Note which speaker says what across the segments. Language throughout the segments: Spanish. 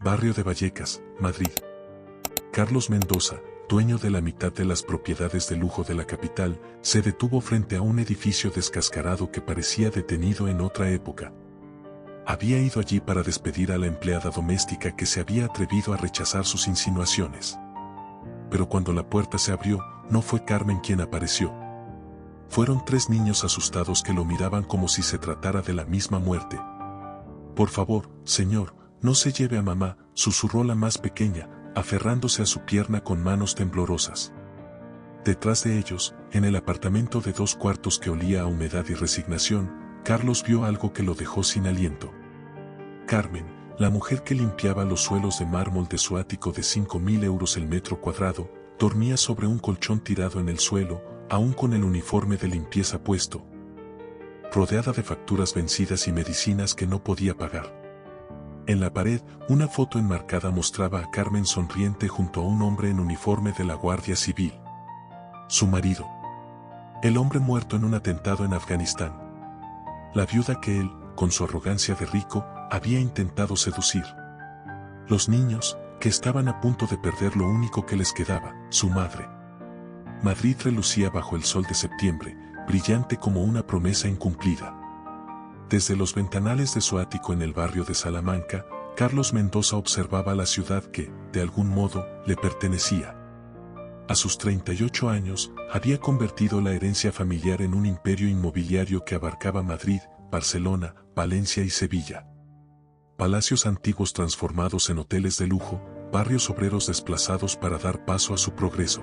Speaker 1: Barrio de Vallecas, Madrid. Carlos Mendoza, dueño de la mitad de las propiedades de lujo de la capital, se detuvo frente a un edificio descascarado que parecía detenido en otra época. Había ido allí para despedir a la empleada doméstica que se había atrevido a rechazar sus insinuaciones. Pero cuando la puerta se abrió, no fue Carmen quien apareció. Fueron 3 niños asustados que lo miraban como si se tratara de la misma muerte. «Por favor, señor, no se lleve a mamá», susurró la más pequeña, aferrándose a su pierna con manos temblorosas. Detrás de ellos, en el apartamento de 2 cuartos que olía a humedad y resignación, Carlos vio algo que lo dejó sin aliento. Carmen, la mujer que limpiaba los suelos de mármol de su ático de 5.000 euros el metro cuadrado, dormía sobre un colchón tirado en el suelo, aún con el uniforme de limpieza puesto, rodeada de facturas vencidas y medicinas que no podía pagar. En la pared, una foto enmarcada mostraba a Carmen sonriente junto a un hombre en uniforme de la Guardia Civil. Su marido. El hombre muerto en un atentado en Afganistán. La viuda que él, con su arrogancia de rico, había intentado seducir. Los niños, que estaban a punto de perder lo único que les quedaba, su madre. Madrid relucía bajo el sol de septiembre, brillante como una promesa incumplida. Desde los ventanales de su ático en el barrio de Salamanca, Carlos Mendoza observaba la ciudad que, de algún modo, le pertenecía. A sus 38 años, había convertido la herencia familiar en un imperio inmobiliario que abarcaba Madrid, Barcelona, Valencia y Sevilla. Palacios antiguos transformados en hoteles de lujo, barrios obreros desplazados para dar paso a su progreso.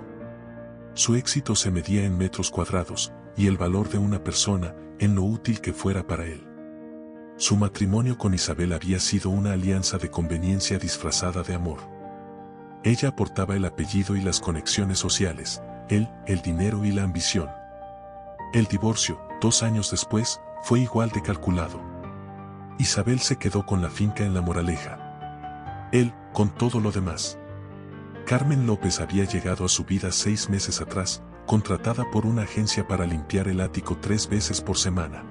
Speaker 1: Su éxito se medía en metros cuadrados, y el valor de una persona, en lo útil que fuera para él. Su matrimonio con Isabel había sido una alianza de conveniencia disfrazada de amor. Ella aportaba el apellido y las conexiones sociales, él, el dinero y la ambición. El divorcio, 2 años después, fue igual de calculado. Isabel se quedó con la finca en La Moraleja. Él, con todo lo demás. Carmen López había llegado a su vida 6 meses atrás, contratada por una agencia para limpiar el ático 3 veces por semana.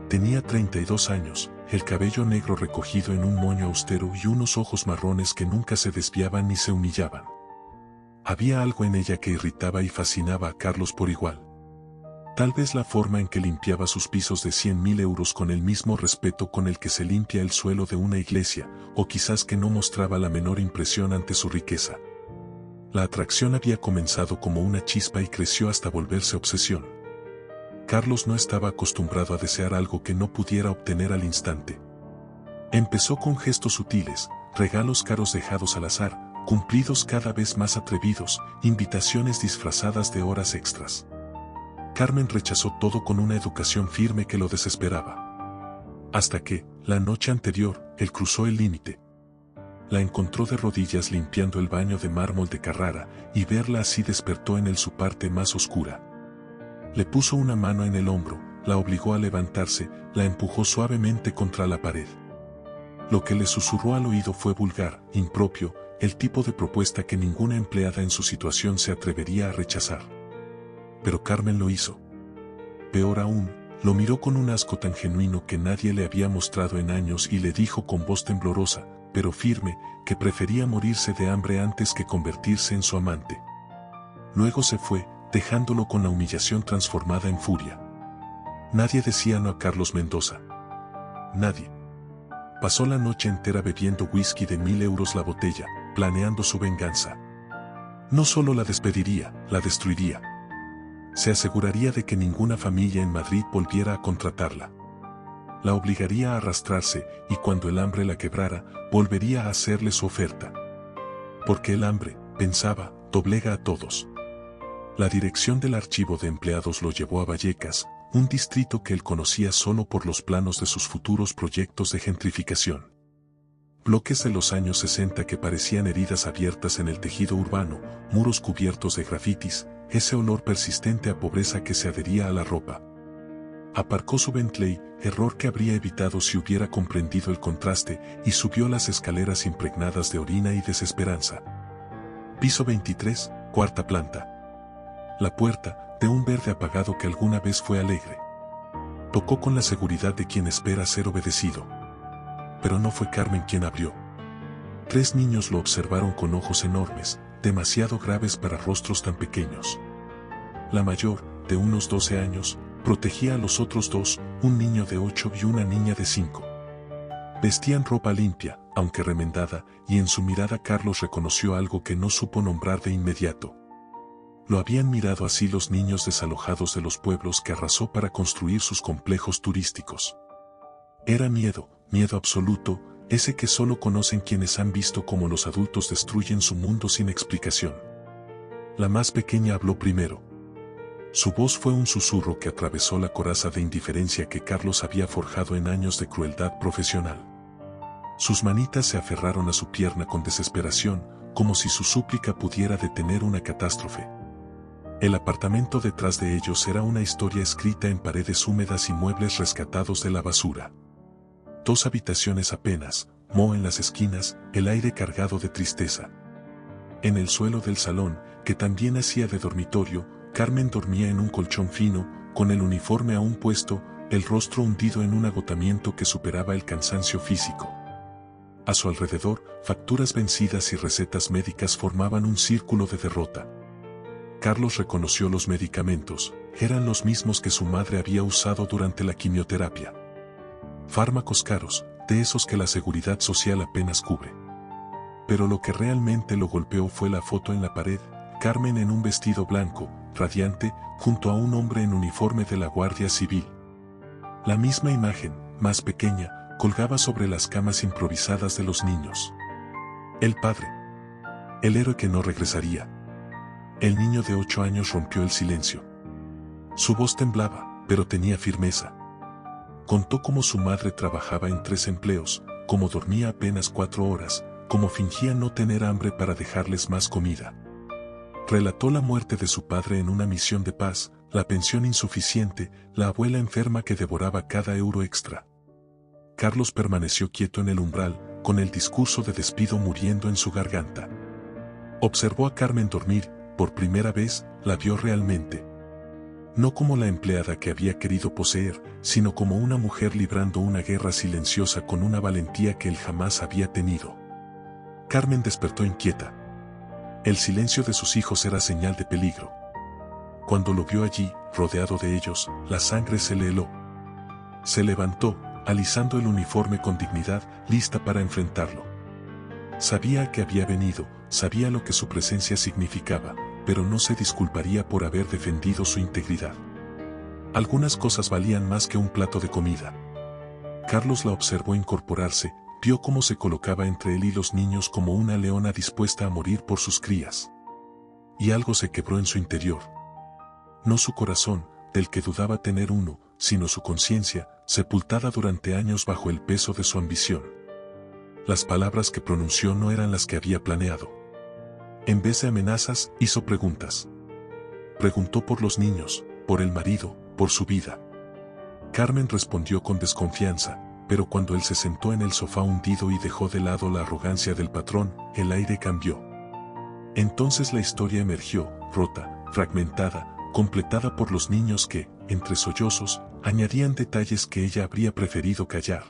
Speaker 1: Tenía 32 años, el cabello negro recogido en un moño austero y unos ojos marrones que nunca se desviaban ni se humillaban. Había algo en ella que irritaba y fascinaba a Carlos por igual. Tal vez la forma en que limpiaba sus pisos de 100.000 euros con el mismo respeto con el que se limpia el suelo de una iglesia, o quizás que no mostraba la menor impresión ante su riqueza. La atracción había comenzado como una chispa y creció hasta volverse obsesión. Carlos no estaba acostumbrado a desear algo que no pudiera obtener al instante. Empezó con gestos sutiles, regalos caros dejados al azar, cumplidos cada vez más atrevidos, invitaciones disfrazadas de horas extras. Carmen rechazó todo con una educación firme que lo desesperaba. Hasta que, la noche anterior, él cruzó el límite. La encontró de rodillas limpiando el baño de mármol de Carrara, y verla así despertó en él su parte más oscura. Le puso una mano en el hombro, la obligó a levantarse, la empujó suavemente contra la pared. Lo que le susurró al oído fue vulgar, impropio, el tipo de propuesta que ninguna empleada en su situación se atrevería a rechazar. Pero Carmen lo hizo. Peor aún, lo miró con un asco tan genuino que nadie le había mostrado en años y le dijo con voz temblorosa, pero firme, que prefería morirse de hambre antes que convertirse en su amante. Luego se fue, dejándolo con la humillación transformada en furia. Nadie decía no a Carlos Mendoza. Nadie. Pasó la noche entera bebiendo whisky de 1.000 euros la botella, planeando su venganza. No solo la despediría, la destruiría. Se aseguraría de que ninguna familia en Madrid volviera a contratarla. La obligaría a arrastrarse, y cuando el hambre la quebrara, volvería a hacerle su oferta. Porque el hambre, pensaba, doblega a todos. La dirección del archivo de empleados lo llevó a Vallecas, un distrito que él conocía solo por los planos de sus futuros proyectos de gentrificación. Bloques de los años 60 que parecían heridas abiertas en el tejido urbano, muros cubiertos de grafitis, ese olor persistente a pobreza que se adhería a la ropa. Aparcó su Bentley, error que habría evitado si hubiera comprendido el contraste, y subió las escaleras impregnadas de orina y desesperanza. Piso 23, 4ª planta. La puerta, de un verde apagado que alguna vez fue alegre. Tocó con la seguridad de quien espera ser obedecido. Pero no fue Carmen quien abrió. 3 niños lo observaron con ojos enormes, demasiado graves para rostros tan pequeños. La mayor, de unos 12 años, protegía a los otros 2, un niño de 8 y una niña de 5. Vestían ropa limpia, aunque remendada, y en su mirada Carlos reconoció algo que no supo nombrar de inmediato. Lo habían mirado así los niños desalojados de los pueblos que arrasó para construir sus complejos turísticos. Era miedo, miedo absoluto, ese que solo conocen quienes han visto cómo los adultos destruyen su mundo sin explicación. La más pequeña habló primero. Su voz fue un susurro que atravesó la coraza de indiferencia que Carlos había forjado en años de crueldad profesional. Sus manitas se aferraron a su pierna con desesperación, como si su súplica pudiera detener una catástrofe. El apartamento detrás de ellos era una historia escrita en paredes húmedas y muebles rescatados de la basura. 2 habitaciones apenas, moho en las esquinas, el aire cargado de tristeza. En el suelo del salón, que también hacía de dormitorio, Carmen dormía en un colchón fino, con el uniforme aún puesto, el rostro hundido en un agotamiento que superaba el cansancio físico. A su alrededor, facturas vencidas y recetas médicas formaban un círculo de derrota. Carlos reconoció los medicamentos, eran los mismos que su madre había usado durante la quimioterapia. Fármacos caros, de esos que la seguridad social apenas cubre. Pero lo que realmente lo golpeó fue la foto en la pared, Carmen en un vestido blanco, radiante, junto a un hombre en uniforme de la Guardia Civil. La misma imagen, más pequeña, colgaba sobre las camas improvisadas de los niños. El padre. El héroe que no regresaría. El niño de 8 años rompió el silencio. Su voz temblaba, pero tenía firmeza. Contó cómo su madre trabajaba en 3 empleos, cómo dormía apenas 4 horas, cómo fingía no tener hambre para dejarles más comida. Relató la muerte de su padre en una misión de paz, la pensión insuficiente, la abuela enferma que devoraba cada euro extra. Carlos permaneció quieto en el umbral, con el discurso de despido muriendo en su garganta. Observó a Carmen dormir, por primera vez, la vio realmente. No como la empleada que había querido poseer, sino como una mujer librando una guerra silenciosa con una valentía que él jamás había tenido. Carmen despertó inquieta. El silencio de sus hijos era señal de peligro. Cuando lo vio allí, rodeado de ellos, la sangre se le heló. Se levantó, alisando el uniforme con dignidad, lista para enfrentarlo. Sabía a qué había venido, sabía lo que su presencia significaba, pero no se disculparía por haber defendido su integridad. Algunas cosas valían más que un plato de comida. Carlos la observó incorporarse, vio cómo se colocaba entre él y los niños como una leona dispuesta a morir por sus crías. Y algo se quebró en su interior. No su corazón, del que dudaba tener uno, sino su conciencia, sepultada durante años bajo el peso de su ambición. Las palabras que pronunció no eran las que había planeado. En vez de amenazas, hizo preguntas. Preguntó por los niños, por el marido, por su vida. Carmen respondió con desconfianza, pero cuando él se sentó en el sofá hundido y dejó de lado la arrogancia del patrón, el aire cambió. Entonces la historia emergió, rota, fragmentada, completada por los niños que, entre sollozos, añadían detalles que ella habría preferido callar.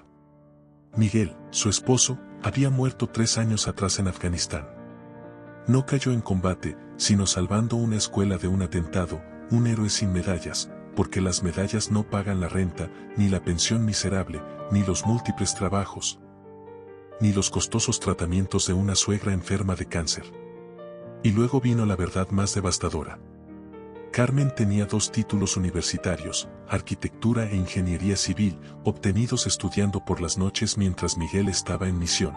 Speaker 1: Miguel, su esposo, había muerto 3 años atrás en Afganistán. No cayó en combate, sino salvando una escuela de un atentado, un héroe sin medallas, porque las medallas no pagan la renta, ni la pensión miserable, ni los múltiples trabajos, ni los costosos tratamientos de una suegra enferma de cáncer. Y luego vino la verdad más devastadora. Carmen tenía 2 títulos universitarios, arquitectura e ingeniería civil, obtenidos estudiando por las noches mientras Miguel estaba en misión.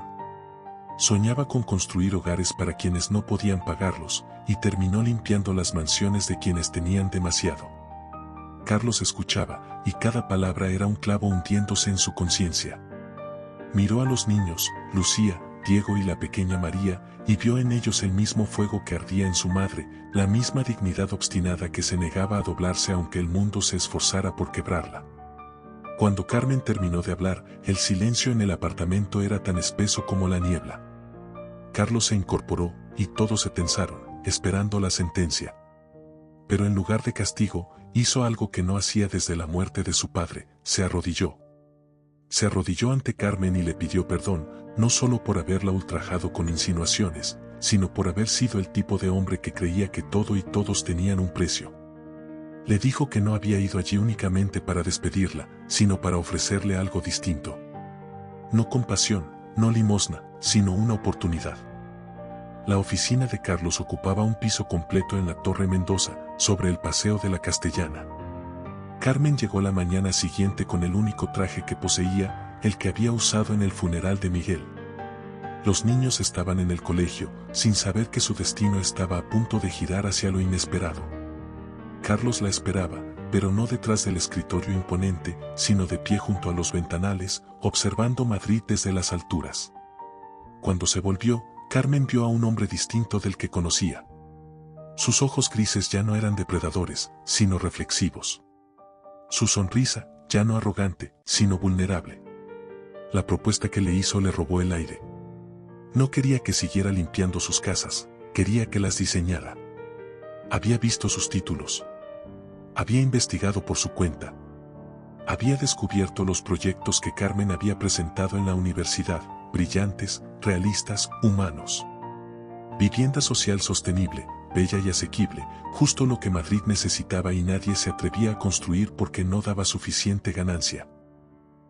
Speaker 1: Soñaba con construir hogares para quienes no podían pagarlos, y terminó limpiando las mansiones de quienes tenían demasiado. Carlos escuchaba, y cada palabra era un clavo hundiéndose en su conciencia. Miró a los niños, Lucía, Diego y la pequeña María, y vio en ellos el mismo fuego que ardía en su madre, la misma dignidad obstinada que se negaba a doblarse aunque el mundo se esforzara por quebrarla. Cuando Carmen terminó de hablar, el silencio en el apartamento era tan espeso como la niebla. Carlos se incorporó, y todos se tensaron, esperando la sentencia. Pero en lugar de castigo, hizo algo que no hacía desde la muerte de su padre, se arrodilló. se arrodilló ante Carmen y le pidió perdón, no solo por haberla ultrajado con insinuaciones, sino por haber sido el tipo de hombre que creía que todo y todos tenían un precio. Le dijo que no había ido allí únicamente para despedirla, sino para ofrecerle algo distinto. No compasión, no limosna, sino una oportunidad. La oficina de Carlos ocupaba un piso completo en la Torre Mendoza, sobre el Paseo de la Castellana. Carmen llegó la mañana siguiente con el único traje que poseía, el que había usado en el funeral de Miguel. Los niños estaban en el colegio, sin saber que su destino estaba a punto de girar hacia lo inesperado. Carlos la esperaba, pero no detrás del escritorio imponente, sino de pie junto a los ventanales, observando Madrid desde las alturas. Cuando se volvió, Carmen vio a un hombre distinto del que conocía. Sus ojos grises ya no eran depredadores, sino reflexivos. Su sonrisa, ya no arrogante, sino vulnerable. La propuesta que le hizo le robó el aire. No quería que siguiera limpiando sus casas, quería que las diseñara. Había visto sus títulos. Había investigado por su cuenta. Había descubierto los proyectos que Carmen había presentado en la universidad, brillantes, realistas, humanos. Vivienda social sostenible, bella y asequible, justo lo que Madrid necesitaba y nadie se atrevía a construir porque no daba suficiente ganancia.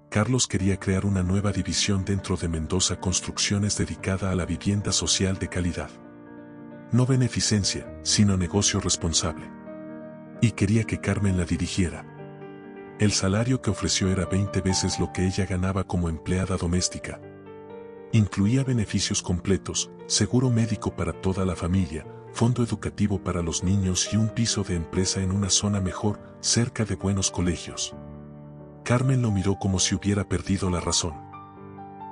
Speaker 1: Carlos quería crear una nueva división dentro de Mendoza Construcciones dedicada a la vivienda social de calidad. No beneficencia, sino negocio responsable. Y quería que Carmen la dirigiera. El salario que ofreció era 20 veces lo que ella ganaba como empleada doméstica. Incluía beneficios completos, seguro médico para toda la familia, fondo educativo para los niños y un piso de empresa en una zona mejor, cerca de buenos colegios. Carmen lo miró como si hubiera perdido la razón.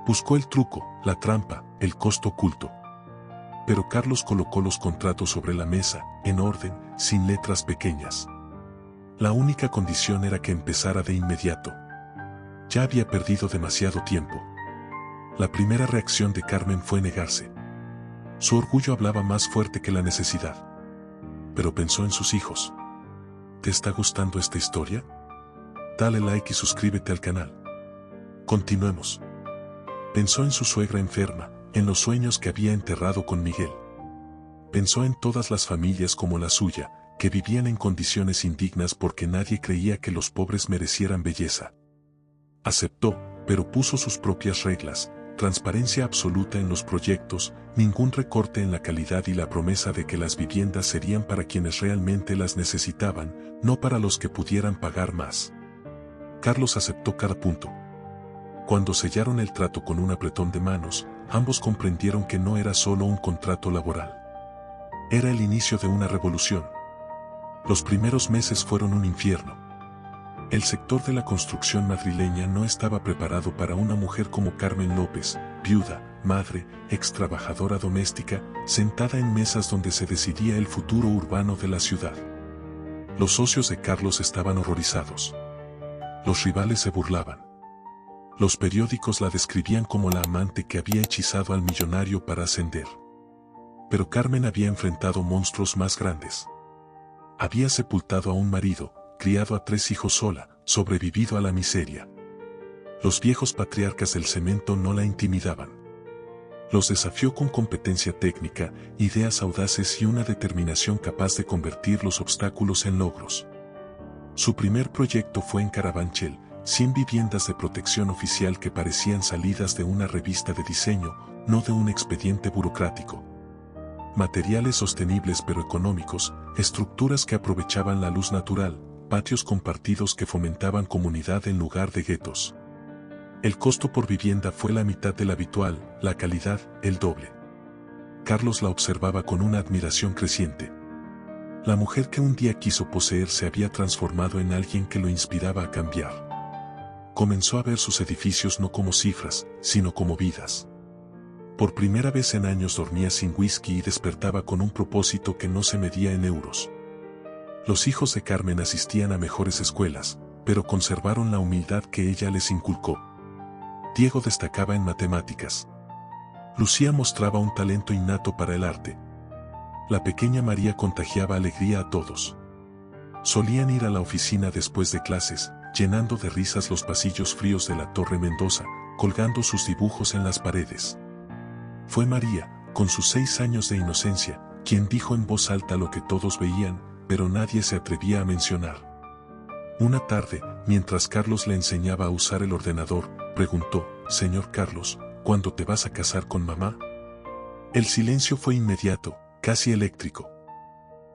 Speaker 1: Buscó el truco, la trampa, el costo oculto. Pero Carlos colocó los contratos sobre la mesa, en orden, sin letras pequeñas. La única condición era que empezara de inmediato. Ya había perdido demasiado tiempo. La primera reacción de Carmen fue negarse. Su orgullo hablaba más fuerte que la necesidad. Pero pensó en sus hijos. ¿Te está gustando esta historia? Dale like y suscríbete al canal. Continuemos. Pensó en su suegra enferma, en los sueños que había enterrado con Miguel. Pensó en todas las familias como la suya, que vivían en condiciones indignas porque nadie creía que los pobres merecieran belleza. Aceptó, pero puso sus propias reglas, transparencia absoluta en los proyectos, ningún recorte en la calidad y la promesa de que las viviendas serían para quienes realmente las necesitaban, no para los que pudieran pagar más. Carlos aceptó cada punto. Cuando sellaron el trato con un apretón de manos, ambos comprendieron que no era solo un contrato laboral. Era el inicio de una revolución. Los primeros meses fueron un infierno. El sector de la construcción madrileña no estaba preparado para una mujer como Carmen López, viuda, madre, ex trabajadora doméstica, sentada en mesas donde se decidía el futuro urbano de la ciudad. Los socios de Carlos estaban horrorizados. Los rivales se burlaban. Los periódicos la describían como la amante que había hechizado al millonario para ascender. Pero Carmen había enfrentado monstruos más grandes. Había sepultado a un marido, criado a 3 hijos sola, sobrevivido a la miseria. Los viejos patriarcas del cemento no la intimidaban. Los desafió con competencia técnica, ideas audaces y una determinación capaz de convertir los obstáculos en logros. Su primer proyecto fue en Carabanchel, 100 viviendas de protección oficial que parecían salidas de una revista de diseño, no de un expediente burocrático. Materiales sostenibles pero económicos, estructuras que aprovechaban la luz natural, patios compartidos que fomentaban comunidad en lugar de guetos. El costo por vivienda fue la mitad del habitual, la calidad, el doble. Carlos la observaba con una admiración creciente. La mujer que un día quiso poseer se había transformado en alguien que lo inspiraba a cambiar. Comenzó a ver sus edificios no como cifras, sino como vidas. Por primera vez en años dormía sin whisky y despertaba con un propósito que no se medía en euros. Los hijos de Carmen asistían a mejores escuelas, pero conservaron la humildad que ella les inculcó. Diego destacaba en matemáticas. Lucía mostraba un talento innato para el arte. La pequeña María contagiaba alegría a todos. Solían ir a la oficina después de clases, llenando de risas los pasillos fríos de la Torre Mendoza, colgando sus dibujos en las paredes. Fue María, con sus 6 años de inocencia, quien dijo en voz alta lo que todos veían, pero nadie se atrevía a mencionar. Una tarde, mientras Carlos le enseñaba a usar el ordenador, preguntó: «Señor Carlos, ¿cuándo te vas a casar con mamá?». El silencio fue inmediato, casi eléctrico.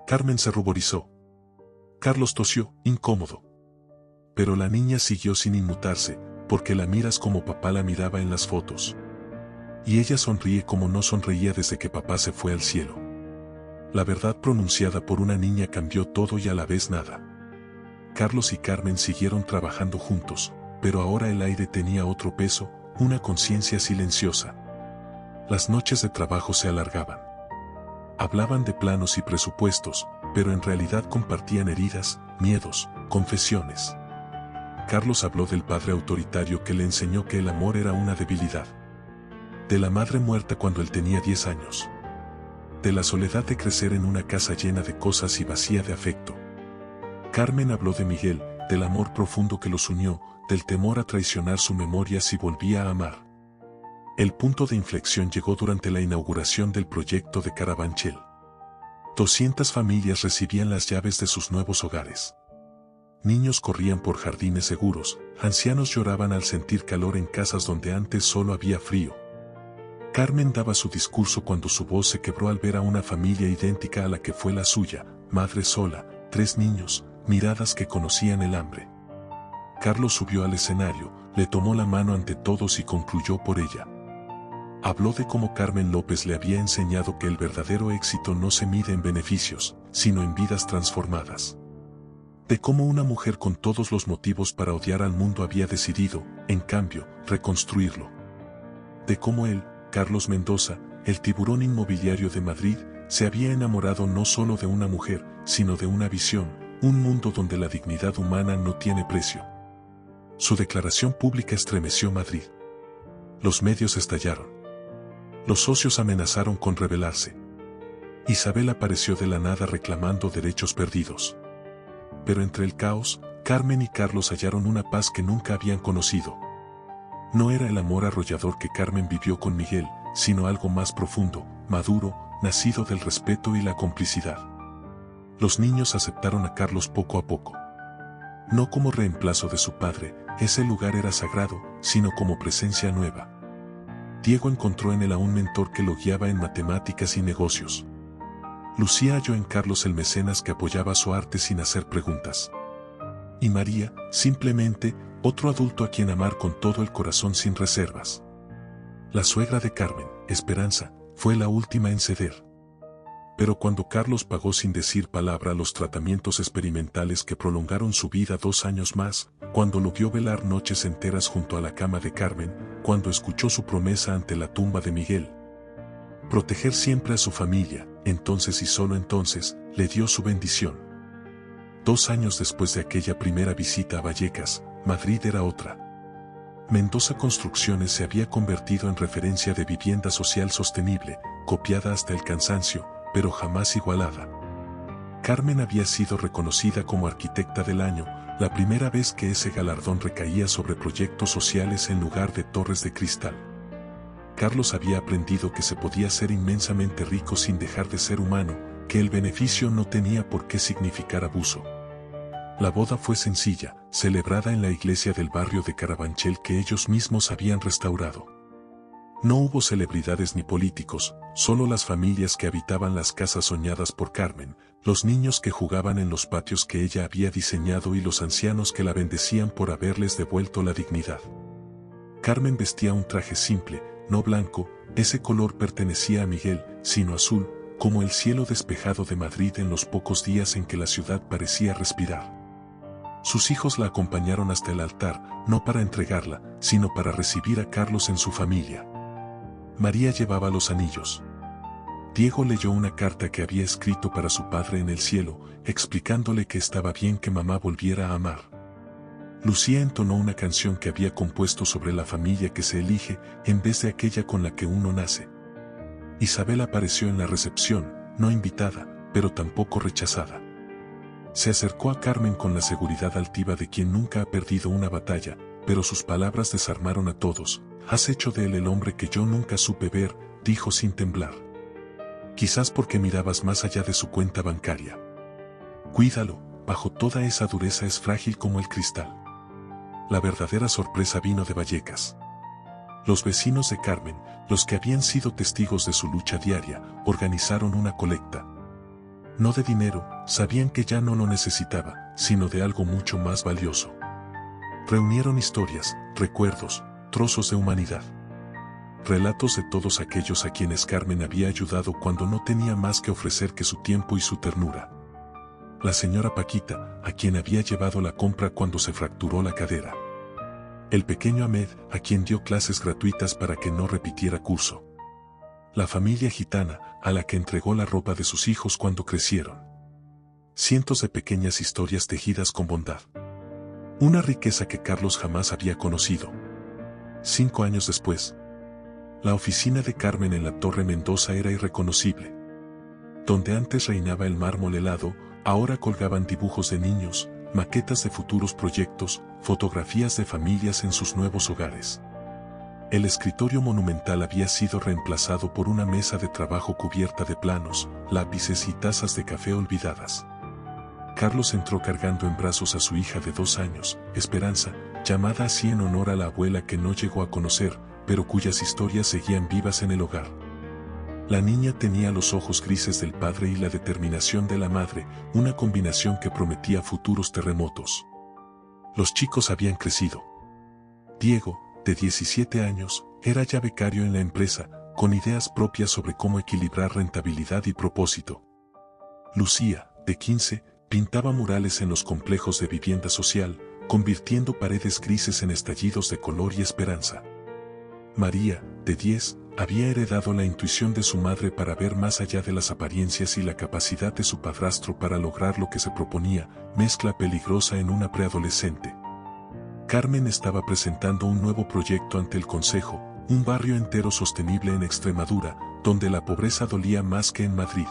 Speaker 1: Carmen se ruborizó. Carlos tosió, incómodo. Pero la niña siguió sin inmutarse, porque la miras como papá la miraba en las fotos. Y ella sonríe como no sonreía desde que papá se fue al cielo. La verdad pronunciada por una niña cambió todo y a la vez nada. Carlos y Carmen siguieron trabajando juntos, pero ahora el aire tenía otro peso, una conciencia silenciosa. Las noches de trabajo se alargaban. Hablaban de planos y presupuestos, pero en realidad compartían heridas, miedos, confesiones. Carlos habló del padre autoritario que le enseñó que el amor era una debilidad. De la madre muerta cuando él tenía 10 años. De la soledad de crecer en una casa llena de cosas y vacía de afecto. Carmen habló de Miguel, del amor profundo que los unió, del temor a traicionar su memoria si volvía a amar. El punto de inflexión llegó durante la inauguración del proyecto de Carabanchel. 200 familias recibían las llaves de sus nuevos hogares. Niños corrían por jardines seguros, ancianos lloraban al sentir calor en casas donde antes solo había frío. Carmen daba su discurso cuando su voz se quebró al ver a una familia idéntica a la que fue la suya, madre sola, 3 niños, miradas que conocían el hambre. Carlos subió al escenario, le tomó la mano ante todos y concluyó por ella. Habló de cómo Carmen López le había enseñado que el verdadero éxito no se mide en beneficios, sino en vidas transformadas. De cómo una mujer con todos los motivos para odiar al mundo había decidido, en cambio, reconstruirlo. De cómo él, Carlos Mendoza, el tiburón inmobiliario de Madrid, se había enamorado no solo de una mujer, sino de una visión, un mundo donde la dignidad humana no tiene precio. Su declaración pública estremeció Madrid. Los medios estallaron. Los socios amenazaron con rebelarse. Isabel apareció de la nada reclamando derechos perdidos. Pero entre el caos, Carmen y Carlos hallaron una paz que nunca habían conocido. No era el amor arrollador que Carmen vivió con Miguel, sino algo más profundo, maduro, nacido del respeto y la complicidad. Los niños aceptaron a Carlos poco a poco. No como reemplazo de su padre, ese lugar era sagrado, sino como presencia nueva. Diego encontró en él a un mentor que lo guiaba en matemáticas y negocios. Lucía halló en Carlos el mecenas que apoyaba su arte sin hacer preguntas. Y María, simplemente, otro adulto a quien amar con todo el corazón sin reservas. La suegra de Carmen, Esperanza, fue la última en ceder. Pero cuando Carlos pagó sin decir palabra los tratamientos experimentales que prolongaron su vida 2 años más, cuando lo vio velar noches enteras junto a la cama de Carmen, cuando escuchó su promesa ante la tumba de Miguel. Proteger siempre a su familia, entonces y solo entonces, le dio su bendición. 2 años después de aquella primera visita a Vallecas, Madrid era otra. Mendoza Construcciones se había convertido en referencia de vivienda social sostenible, copiada hasta el cansancio, pero jamás igualada. Carmen había sido reconocida como arquitecta del año, la primera vez que ese galardón recaía sobre proyectos sociales en lugar de torres de cristal. Carlos había aprendido que se podía ser inmensamente rico sin dejar de ser humano, que el beneficio no tenía por qué significar abuso. La boda fue sencilla, celebrada en la iglesia del barrio de Carabanchel que ellos mismos habían restaurado. No hubo celebridades ni políticos, solo las familias que habitaban las casas soñadas por Carmen, los niños que jugaban en los patios que ella había diseñado y los ancianos que la bendecían por haberles devuelto la dignidad. Carmen vestía un traje simple, no blanco, ese color pertenecía a Miguel, sino azul, como el cielo despejado de Madrid en los pocos días en que la ciudad parecía respirar. Sus hijos la acompañaron hasta el altar, no para entregarla, sino para recibir a Carlos en su familia. María llevaba los anillos. Diego leyó una carta que había escrito para su padre en el cielo, explicándole que estaba bien que mamá volviera a amar. Lucía entonó una canción que había compuesto sobre la familia que se elige, en vez de aquella con la que uno nace. Isabel apareció en la recepción, no invitada, pero tampoco rechazada. Se acercó a Carmen con la seguridad altiva de quien nunca ha perdido una batalla, pero sus palabras desarmaron a todos. «Has hecho de él el hombre que yo nunca supe ver», dijo sin temblar. «Quizás porque mirabas más allá de su cuenta bancaria. Cuídalo, bajo toda esa dureza es frágil como el cristal». La verdadera sorpresa vino de Vallecas. Los vecinos de Carmen, los que habían sido testigos de su lucha diaria, organizaron una colecta. No de dinero, sabían que ya no lo necesitaba, sino de algo mucho más valioso. Reunieron historias, recuerdos, trozos de humanidad. Relatos de todos aquellos a quienes Carmen había ayudado cuando no tenía más que ofrecer que su tiempo y su ternura. La señora Paquita, a quien había llevado la compra cuando se fracturó la cadera. El pequeño Ahmed, a quien dio clases gratuitas para que no repitiera curso. La familia gitana, a la que entregó la ropa de sus hijos cuando crecieron. Cientos de pequeñas historias tejidas con bondad. Una riqueza que Carlos jamás había conocido. 5 años después, la oficina de Carmen en la Torre Mendoza era irreconocible. Donde antes reinaba el mármol helado, ahora colgaban dibujos de niños, maquetas de futuros proyectos, fotografías de familias en sus nuevos hogares. El escritorio monumental había sido reemplazado por una mesa de trabajo cubierta de planos, lápices y tazas de café olvidadas. Carlos entró cargando en brazos a su hija de 2 años, Esperanza, llamada así en honor a la abuela que no llegó a conocer, pero cuyas historias seguían vivas en el hogar. La niña tenía los ojos grises del padre y la determinación de la madre, una combinación que prometía futuros terremotos. Los chicos habían crecido. Diego, de 17 años, era ya becario en la empresa, con ideas propias sobre cómo equilibrar rentabilidad y propósito. Lucía, de 15, pintaba murales en los complejos de vivienda social, convirtiendo paredes grises en estallidos de color y esperanza. María, de 10, había heredado la intuición de su madre para ver más allá de las apariencias y la capacidad de su padrastro para lograr lo que se proponía, mezcla peligrosa en una preadolescente. Carmen estaba presentando un nuevo proyecto ante el Consejo, un barrio entero sostenible en Extremadura, donde la pobreza dolía más que en Madrid.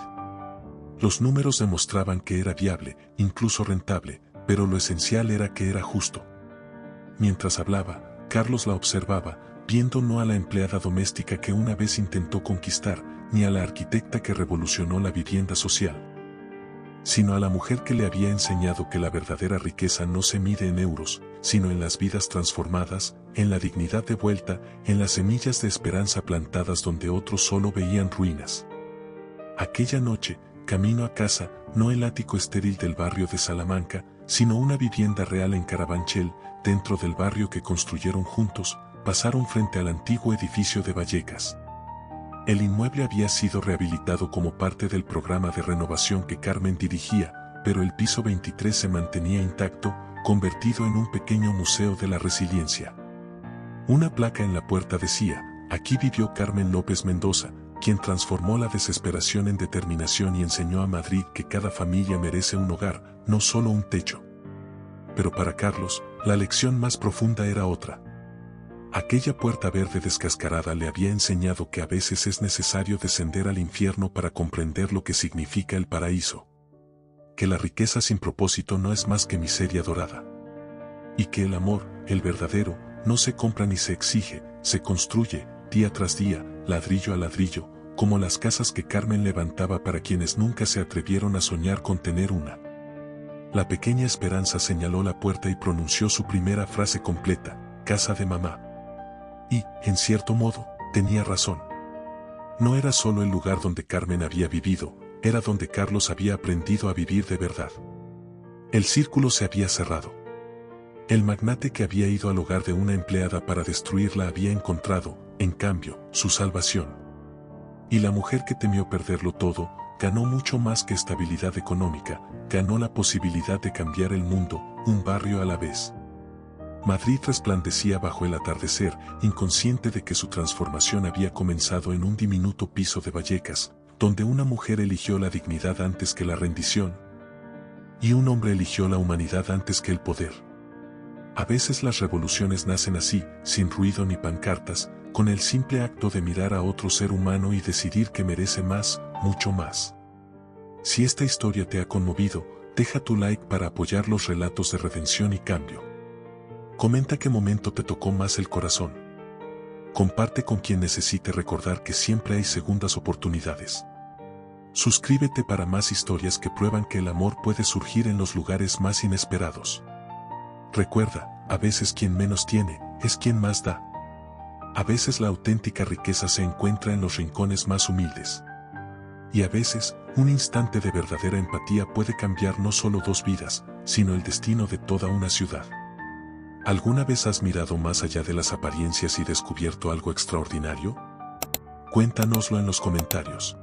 Speaker 1: Los números demostraban que era viable, incluso rentable, pero lo esencial era que era justo. Mientras hablaba, Carlos la observaba, viendo no a la empleada doméstica que una vez intentó conquistar, ni a la arquitecta que revolucionó la vivienda social, sino a la mujer que le había enseñado que la verdadera riqueza no se mide en euros, sino en las vidas transformadas, en la dignidad devuelta, en las semillas de esperanza plantadas donde otros solo veían ruinas. Aquella noche, camino a casa, no el ático estéril del barrio de Salamanca, sino una vivienda real en Carabanchel, dentro del barrio que construyeron juntos, pasaron frente al antiguo edificio de Vallecas. El inmueble había sido rehabilitado como parte del programa de renovación que Carmen dirigía, pero el piso 23 se mantenía intacto, convertido en un pequeño museo de la resiliencia. Una placa en la puerta decía: «Aquí vivió Carmen López Mendoza, quien transformó la desesperación en determinación y enseñó a Madrid que cada familia merece un hogar, no solo un techo». Pero para Carlos, la lección más profunda era otra. Aquella puerta verde descascarada le había enseñado que a veces es necesario descender al infierno para comprender lo que significa el paraíso. Que la riqueza sin propósito no es más que miseria dorada. Y que el amor, el verdadero, no se compra ni se exige, se construye, día tras día, ladrillo a ladrillo, como las casas que Carmen levantaba para quienes nunca se atrevieron a soñar con tener una. La pequeña Esperanza señaló la puerta y pronunció su primera frase completa: «Casa de mamá». Y, en cierto modo, tenía razón. No era solo el lugar donde Carmen había vivido, era donde Carlos había aprendido a vivir de verdad. El círculo se había cerrado. El magnate que había ido al hogar de una empleada para destruirla había encontrado, en cambio, su salvación. Y la mujer que temió perderlo todo, ganó mucho más que estabilidad económica, ganó la posibilidad de cambiar el mundo, un barrio a la vez. Madrid resplandecía bajo el atardecer, inconsciente de que su transformación había comenzado en un diminuto piso de Vallecas, donde una mujer eligió la dignidad antes que la rendición, y un hombre eligió la humanidad antes que el poder. A veces las revoluciones nacen así, sin ruido ni pancartas, con el simple acto de mirar a otro ser humano y decidir que merece más, mucho más. Si esta historia te ha conmovido, Deja tu like para apoyar los relatos de redención y cambio. Comenta qué momento te tocó más el corazón. Comparte con quien necesite recordar que siempre hay segundas oportunidades. Suscríbete para más historias que prueban que el amor puede surgir en los lugares más inesperados. Recuerda, a veces quien menos tiene, es quien más da. A veces la auténtica riqueza se encuentra en los rincones más humildes. Y a veces, un instante de verdadera empatía puede cambiar no solo dos vidas, sino el destino de toda una ciudad. ¿Alguna vez has mirado más allá de las apariencias y descubierto algo extraordinario? Cuéntanoslo en los comentarios.